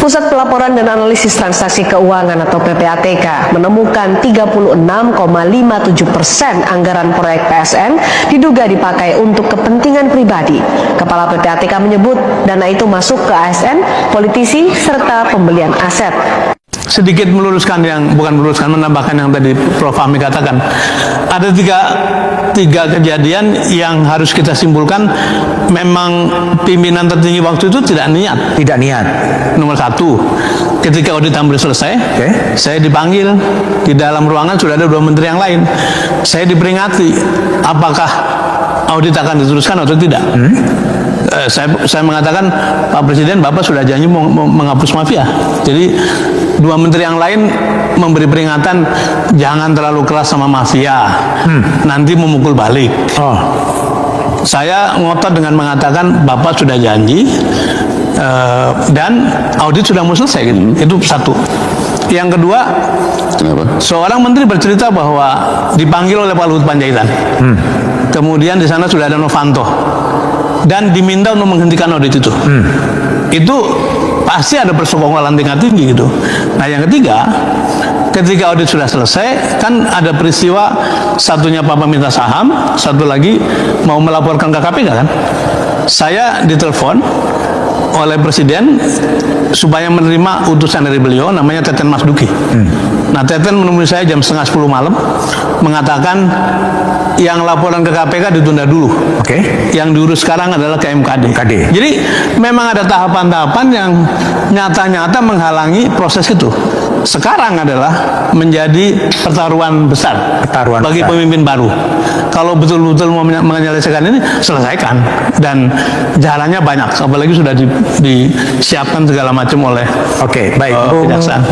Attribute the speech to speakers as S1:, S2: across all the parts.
S1: Pusat Pelaporan dan Analisis Transaksi Keuangan atau PPATK menemukan 36,57% anggaran proyek PSN diduga dipakai untuk kepentingan pribadi. Kepala PPATK menyebut dana itu masuk ke ASN, politisi, serta pembelian aset.
S2: Sedikit meluruskan menambahkan yang tadi Prof. Fahmi katakan. Ada tiga kejadian yang harus kita simpulkan memang pimpinan tertinggi waktu itu tidak niat.
S3: Tidak niat.
S2: Nomor satu, ketika audit hampir selesai, saya dipanggil di dalam ruangan, sudah ada 2 menteri yang lain. Saya diperingati, apakah audit akan diteruskan atau tidak. Saya mengatakan, Pak Presiden, Bapak sudah janji mau menghapus mafia. Jadi 2 menteri yang lain memberi peringatan, jangan terlalu keras sama mafia, nanti memukul balik. Saya ngotot dengan mengatakan, Bapak sudah janji, dan audit sudah mau selesai. Itu satu. Yang kedua, seorang menteri bercerita bahwa dipanggil oleh Pak Luhut Panjaitan. Kemudian di sana sudah ada Novanto dan diminta untuk menghentikan audit itu. Itu pasti ada persekongkolan tingkat tinggi gitu. Nah, yang ketiga, ketika audit sudah selesai, kan ada peristiwa, satunya Papa minta saham, satu lagi mau melaporkan ke KPK kan. Saya ditelepon oleh Presiden supaya menerima utusan dari beliau, namanya Teten Mas Duki. Nah, Teten menemui saya jam 9:30 malam, mengatakan yang laporan ke KPK ditunda dulu. Yang diurus sekarang adalah ke MKD. Jadi memang ada tahapan-tahapan yang nyata-nyata menghalangi proses itu. Sekarang adalah menjadi pertaruhan besar bagi pemimpin baru. Kalau betul-betul mau menyelesaikan ini, selesaikan. Dan jalannya banyak, apalagi sudah disiapkan segala macam oleh kejaksaan.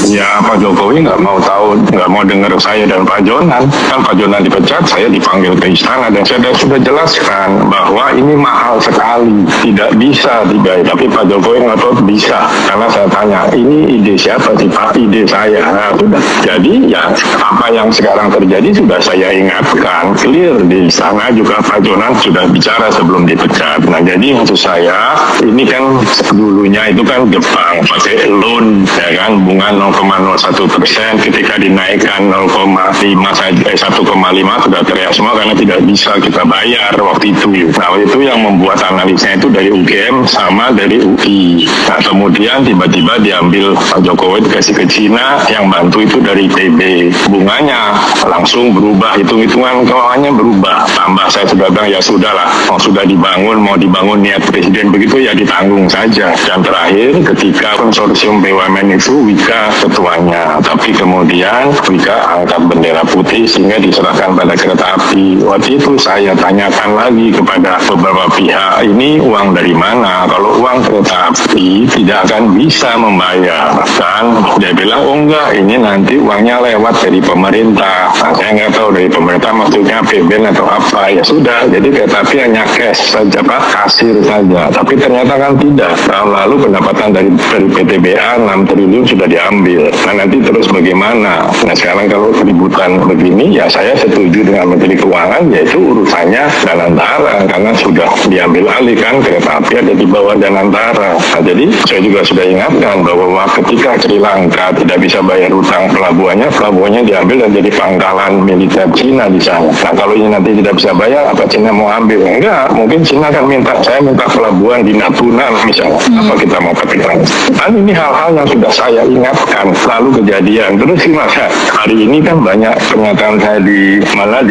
S4: Ya, Pak Jokowi nggak mau tahu, nggak mau dengar saya dan Pak Jonan. Kan Pak Jonan dipecat, saya dipanggil ke istana dan saya sudah jelaskan bahwa ini mahal sekali, tidak bisa dibayar. Tapi Pak Jokowi nggak tahu bisa, karena saya tanya, ini ide siapa sih Pak? Ide saya. Nah, sudah. Jadi ya apa yang sekarang terjadi sudah saya ingatkan, clear di sana juga Pak Jonan sudah bicara sebelum dipecat. Nah, jadi maksud saya ini kan dulunya itu kan Jepang pakai loan, ya kan, bunga 0,01%, ketika dinaikkan 0,5 saja 1,5 sudah teriak semua karena tidak bisa kita bayar waktu itu. Nah, itu yang membuat analisnya itu dari UGM sama dari UI. Nah, kemudian tiba-tiba diambil Pak Jokowi dikasih ke Cina, yang bantu itu dari ITB. Bunganya langsung berubah, hitung-hitungan keuangannya berubah. Tambah saya sudah bilang ya sudahlah, sudah dibangun, mau dibangun niat Presiden begitu ya ditanggung saja. Dan terakhir ketika konsorsium BUMN itu Wika ketuanya, tapi kemudian Wika angkat bendera putih sehingga diserahkan pada kereta api. Waktu itu saya tanyakan lagi kepada beberapa pihak, ini uang dari mana? Kalau uang kereta api tidak akan bisa membayar. Dan dia bilang, oh enggak, ini nanti uangnya lewat dari pemerintah. Nah, saya nggak tahu dari pemerintah maksudnya APBN atau apa. Ya sudah, jadi kereta api hanya cash saja, Pak, kasir saja. Tapi ternyata kan tidak. Tahun lalu pendapatan dari PTBA 6 triliun sudah diambil. Nah, nanti terus bagaimana? Nah, sekarang kalau keributan begini, ya saya setuju dengan Menteri Keuangan, yaitu urusannya Danantara, karena sudah diambil alih kan, kereta api ada di bawah Danantara. Nah, jadi saya juga sudah ingatkan bahwa ketika Sri Lanka tidak bisa bayar utang pelabuhannya diambil dan jadi pangkalan militer Cina di sana. Nah, kalau ini nanti tidak bisa bayar, apa Cina mau ambil? Enggak, mungkin Cina akan saya minta pelabuhan di Natuna misalnya. Apa kita mau katakan? Dan ini hal-hal yang sudah saya ingatkan, lalu kejadian. Terus masa hari ini kan banyak pernyataan saya di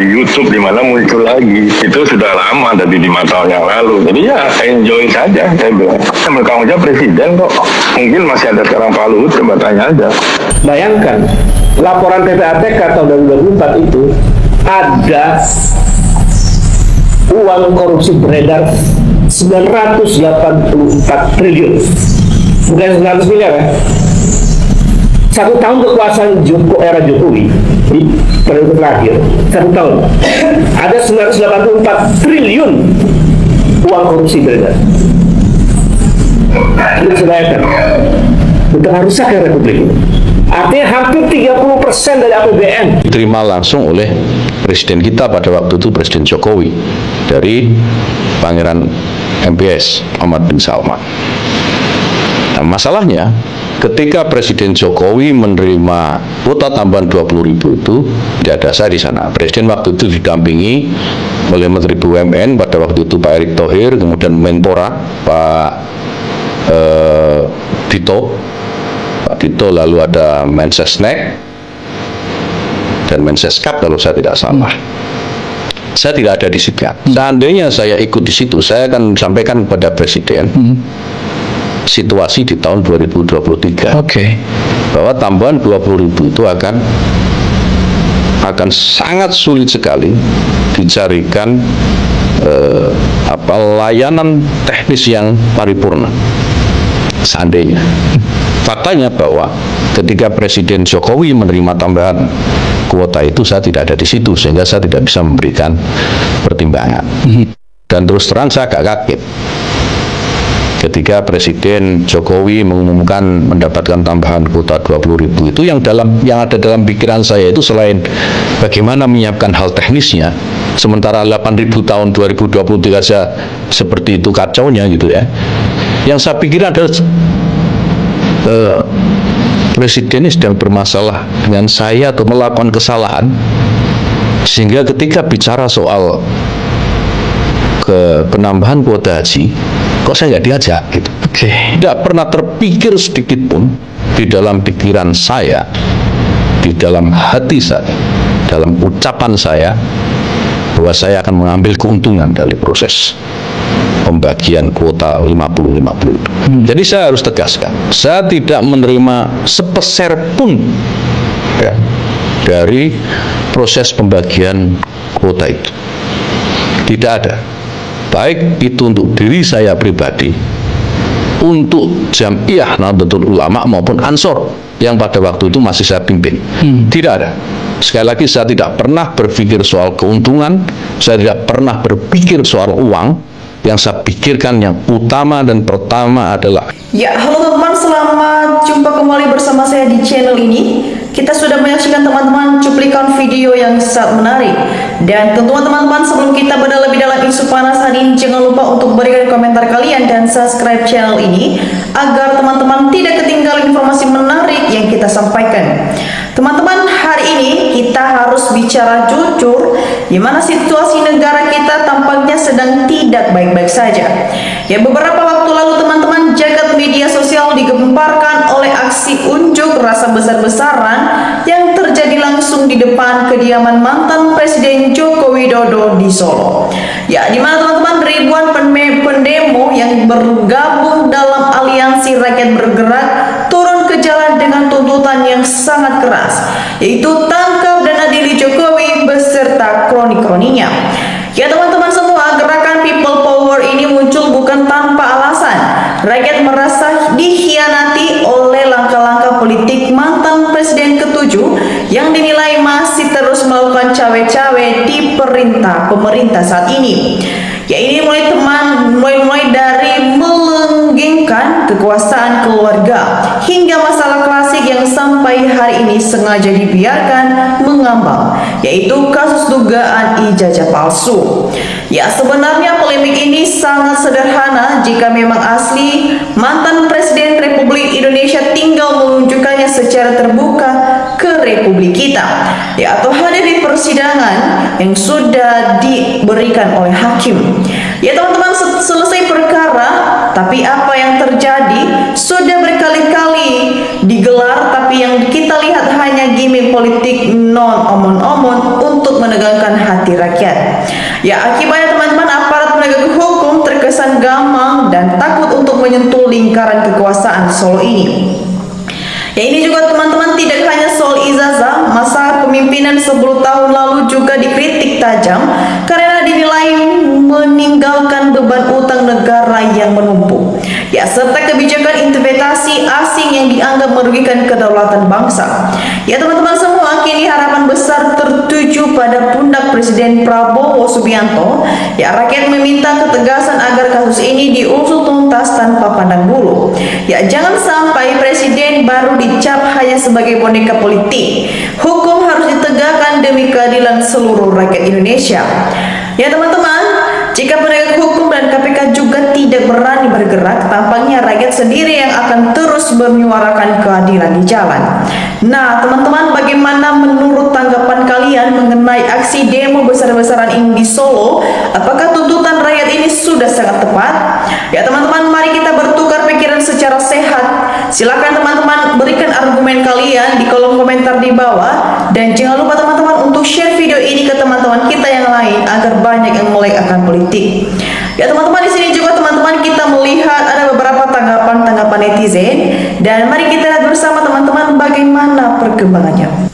S4: YouTube, di mana muncul lagi. Itu sudah lama dari 5 tahun yang lalu. Jadi ya enjoy saja, saya bilang. Bertanggung jawab Presiden kok. Mungkin masih ada sekarang Pak Luhut, coba tanya aja.
S5: Bayangkan, laporan PPATK tahun 2024 itu ada uang korupsi beredar 984 triliun. Bukan 900 miliar ya. 1 tahun kekuasaan era Jokowi di periode terakhir, 1 tahun ada 984 triliun uang korupsi beredar. Itu dibayangkan betapa rusaknya Republik ini. Artinya hampir 30% dari APBN
S6: diterima langsung oleh Presiden kita pada waktu itu, Presiden Jokowi, dari Pangeran
S3: MBS Ahmad bin Salman. Nah, masalahnya ketika Presiden Jokowi menerima kuota tambahan 20.000 itu, tidak ada saya di sana. Presiden waktu itu didampingi oleh Menteri BUMN pada waktu itu Pak Erick Thohir, kemudian Menpora Pak Dito, lalu ada Mensesnek dan Menseskap kalau saya tidak salah. Saya tidak ada di situ. Seandainya saya ikut di situ, saya akan sampaikan kepada Presiden situasi di tahun 2023. Bahwa tambahan 20.000 itu akan sangat sulit sekali dicarikan layanan teknis yang paripurna. Seandainya. Faktanya bahwa ketika Presiden Jokowi menerima tambahan kuota itu, saya tidak ada di situ, sehingga saya tidak bisa memberikan pertimbangan. Dan terus terang saya agak kaget ketika Presiden Jokowi mengumumkan mendapatkan tambahan kuota 20.000 itu, yang ada dalam pikiran saya itu selain bagaimana menyiapkan hal teknisnya, sementara 8.000 tahun 2023 saja seperti itu kacaunya gitu ya. Yang saya pikir adalah Presiden ini sedang bermasalah dengan saya atau melakukan kesalahan, sehingga ketika bicara soal penambahan kuota haji, kok saya nggak diajak gitu. Tidak pernah terpikir sedikit pun di dalam pikiran saya, di dalam hati saya, dalam ucapan saya, bahwa saya akan mengambil keuntungan dari proses pembagian kuota 50-50. Jadi saya harus tegaskan, saya tidak menerima sepeser pun ya, dari proses pembagian kuota itu. Tidak ada. Baik itu untuk diri saya pribadi, untuk Jam'iyah Nahdlatul Ulama maupun Ansor yang pada waktu itu masih saya pimpin. Tidak ada. Sekali lagi, saya tidak pernah berpikir soal keuntungan, saya tidak pernah berpikir soal uang. Yang saya pikirkan yang utama dan pertama adalah...
S6: Ya, halo teman-teman, selamat jumpa kembali bersama saya di channel ini. Kita sudah menyaksikan teman-teman cuplikan video yang sangat menarik. Dan tentunya teman-teman, sebelum kita berdalam lebih dalam isu panas hari ini, jangan lupa untuk berikan komentar kalian dan subscribe channel ini agar teman-teman tidak ketinggalan informasi menarik yang kita sampaikan. Teman-teman, hari ini kita harus bicara jujur di mana situasi negara kita tampaknya sedang tidak baik-baik saja. Ya, beberapa waktu lalu teman-teman, jagat media sosial digemparkan oleh aksi unjuk rasa besar-besaran yang terjadi langsung di depan kediaman mantan Presiden Joko Widodo di Solo. Ya, di mana teman-teman, ribuan pendemo yang bergabung dalam Aliansi Rakyat Bergerak turun ke jalan dengan tuntutan yang sangat keras, yaitu tangkap dan adili Jokowi beserta kroni-kroninya. Ya teman-teman semua, gerakan People Power ini muncul bukan tanpa alasan. Rakyat merasa dikhianati oleh langkah-langkah politik mantan Presiden ke-7 yang dinilai masih terus melakukan cawe-cawe di pemerintah saat ini. Ya, ini mulai dari melenggengkan kekuasaan keluarga hingga masalah klasik yang sampai hari ini sengaja dibiarkan mengambang, yaitu kasus dugaan ijazah palsu. Ya, sebenarnya polemik ini sangat sederhana jika memang asli mantan Presiden Republik Indonesia tinggal menunjukkannya secara terbuka ke Republik kita, ya, atau hadir di persidangan yang sudah diberikan oleh hakim. Ya teman-teman, selesai perkara, tapi apa yang terjadi sudah berkali-kali digelar, tapi yang kita lihat hanya gimmick politik non omon-omon untuk menegangkan hati rakyat. Ya, akibatnya teman-teman, aparat penegak hukum terkesan gamang dan takut untuk menyentuh lingkaran kekuasaan Solo ini. Ya, ini juga teman-teman tidak hanya soal ijazah, masa kepemimpinan 10 tahun lalu juga dikritik tajam karena dinilai meninggalkan beban utang negara yang menumpuk. Ya, serta kebijakan investasi asing yang dianggap merugikan kedaulatan bangsa. Ya teman-teman semua, kini harapan besar tertuju pada pundak Presiden Prabowo Subianto. Ya, rakyat meminta ketegasan agar kasus ini diusut tuntas tanpa pandang bulu. Ya, jangan sampai Presiden baru dicap hanya sebagai boneka politik. Hukum harus ditegakkan demi keadilan seluruh rakyat Indonesia. Ya teman-teman, Jika penegak hukum dan KPK juga tidak berani bergerak, tampaknya rakyat sendiri yang akan terus menyuarakan keadilan di jalan. Nah, teman-teman, bagaimana menurut tanggapan kalian mengenai aksi demo besar-besaran ini di Solo? Apakah tuntutan rakyat ini sudah sangat tepat? Ya teman-teman, mari kita bertukar pikiran secara sehat. Silakan teman-teman berikan argumen kalian di kolom komentar di bawah, dan jangan lupa teman-teman untuk share video ini ke teman-teman kita yang lain agar banyak yang melek akan politik. Ya teman-teman, di sini juga teman-teman kita melihat ada beberapa tanggapan netizen, dan mari kita lihat bersama teman-teman bagaimana perkembangannya.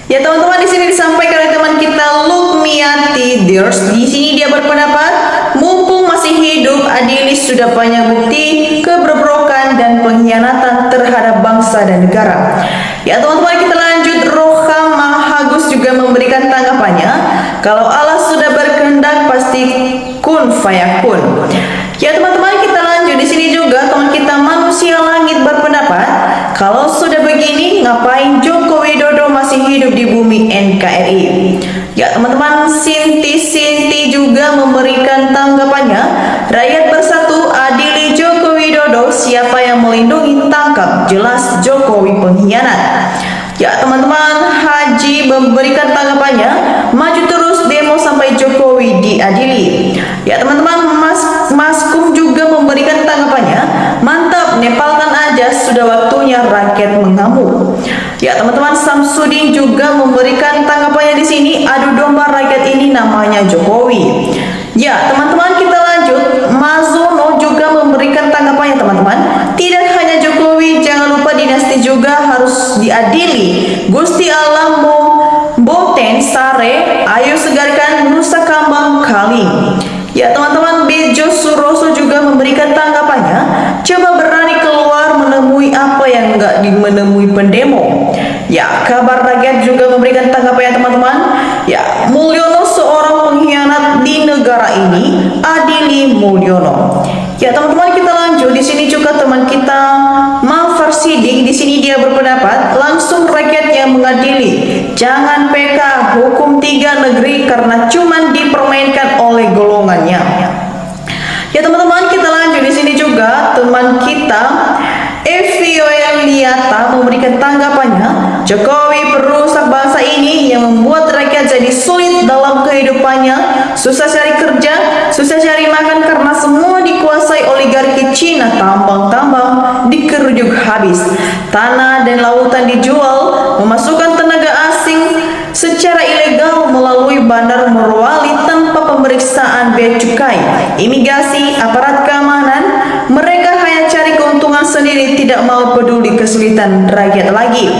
S6: Ya teman-teman, di sini disampaikan oleh teman kita Lukmiati Dirs. Di sini dia berpendapat, mumpung masih hidup, Adilis sudah banyak bukti keberbrokan dan pengkhianatan terhadap bangsa dan negara. Ya teman-teman, kita lanjut. Roham Mahagus juga memberikan tanggapannya, kalau Allah sudah berkehendak pasti kun fayakun. Ya teman-teman, kita lanjut. Di sini juga teman kita Manusia Langit berpendapat, kalau sudah begini ngapain Joko Widodo masih hidup di bumi NKRI. Ya teman-teman, Sinti juga memberikan tanggapannya, rakyat bersatu, adili Joko Widodo, siapa yang melindungi tangkap, jelas Jokowi pengkhianat. Ya teman-teman, Haji memberikan tanggapannya, maju terus demo sampai Jokowi diadili. Ya teman-teman, Maskum juga memberikan tanggapannya, mantap, nepalkan aja, sudah waktunya rakyat mengamuk. Ya teman-teman, Samsudin juga memberikan tanggapannya di sini, adu domba rakyat ini namanya Jokowi. Ya teman-teman, kita lanjut. Mazono juga memberikan tanggapannya teman-teman, tidak hanya Jokowi, jangan lupa dinasti juga harus diadili. Gusti Allah Boten Sare, ayo segarkan Nusa Kambang Kaling. Ya teman-teman, Bejo Suroso juga memberikan tanggapannya, coba berani keluar menemui apa yang enggak menemui pendemo. Ya, Kabar Rakyat juga memberikan tanggapannya teman-teman, ya Mulyono seorang pengkhianat di negara ini, adili Mulyono. Ya teman-teman, kita lanjut. Di sini juga teman kita Mafar Sidik, di sini dia berpendapat, langsung rakyat yang mengadili, jangan PK hukum 3 negeri karena cuman dipermainkan oleh golongannya. Ya teman-teman, kita lanjut. Di sini juga teman kita Evioeliata memberikan tanggapannya, Jokowi perusak bangsa ini yang membuat rakyat jadi sulit dalam kehidupannya, susah cari kerja, susah cari makan karena semua dikuasai oligarki Cina, tambang-tambang dikerjuk habis, tanah dan lautan dijual, memasukkan tenaga asing secara ilegal melalui Bandar Morowali tanpa pemeriksaan bea cukai, imigrasi, aparat keamanan, mereka hanya cari keuntungan sendiri, tidak mau peduli kesulitan rakyat lagi.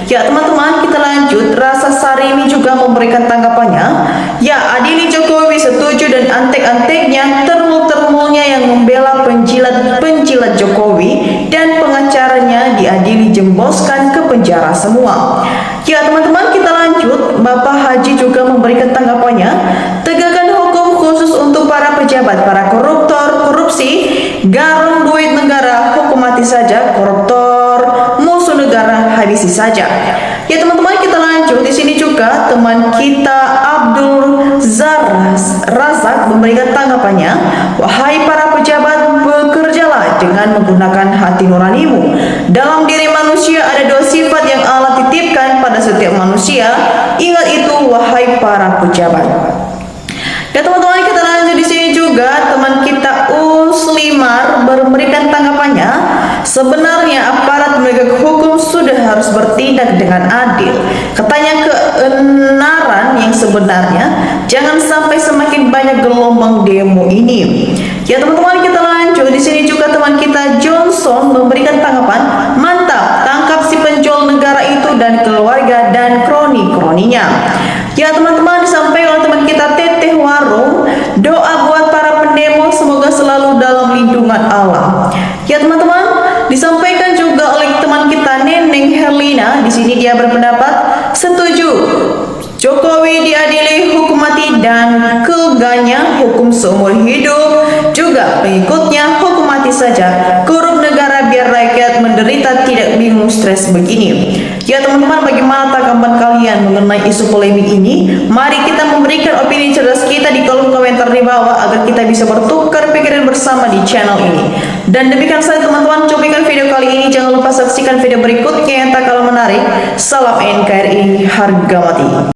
S6: Ya teman-teman, kita lanjut. Rasa Sarimi juga memberikan tanggapannya, ya adili Jokowi setuju dan antek-anteknya, termul-termulnya yang membela penjilat Jokowi dan pengacaranya diadili, jemboskan ke penjara semua. Ya teman-teman, kita lanjut. Bapak Haji juga memberikan tanggapannya, tegakkan hukum khusus untuk para pejabat, para koruptor, korupsi, garam duit negara, hukum mati saja, koruptor, musuh negara, habisi saja. Ya teman-teman, kita lanjut. Di sini juga teman kita Abdul Razak memberikan tanggapannya, wahai para pejabat, bekerjalah dengan menggunakan hati nuranimu. Dalam diri manusia ada 2 sifat yang Allah titipkan pada setiap manusia. Ingat itu, wahai para pejabat. Ya teman-teman, kita lanjut. Di sini juga teman kita Uslimar memberikan tanggapannya, sebenarnya aparat penegak hukum sudah harus bertindak dengan adil. Katanya keonaran yang sebenarnya, jangan sampai semakin banyak gelombang demo ini. Ya teman-teman, kita lanjut. Di sini juga teman kita Johnson memberikan tanggapan, mantap, tangkap si penjual negara itu dan keluarga dan kroni-kroninya. Ya teman-teman, disampaikan oleh teman kita Teteh Warung, doa buat para pendemo semoga selalu dalam lindungan Allah. Ya teman-teman, disampaikan juga oleh teman kita Neneng Herlina. Di sini dia berpendapat setuju, Jokowi diadili hukum mati dan keluarganya hukum seumur hidup, juga pengikutnya hukum mati saja. Korup negara biar rakyat menderita tidak bingung stres begini. Ya teman-teman, bagaimana tanggapan kalian mengenai isu polemik ini? Mari kita memberikan opini cerdas kita di kolom komentar di bawah agar kita bisa bertukar pikiran bersama di channel ini. Dan demikian saja teman-teman cuplikan video kali ini. Jangan lupa saksikan video berikutnya yang tak kalah menarik. Salam NKRI harga mati.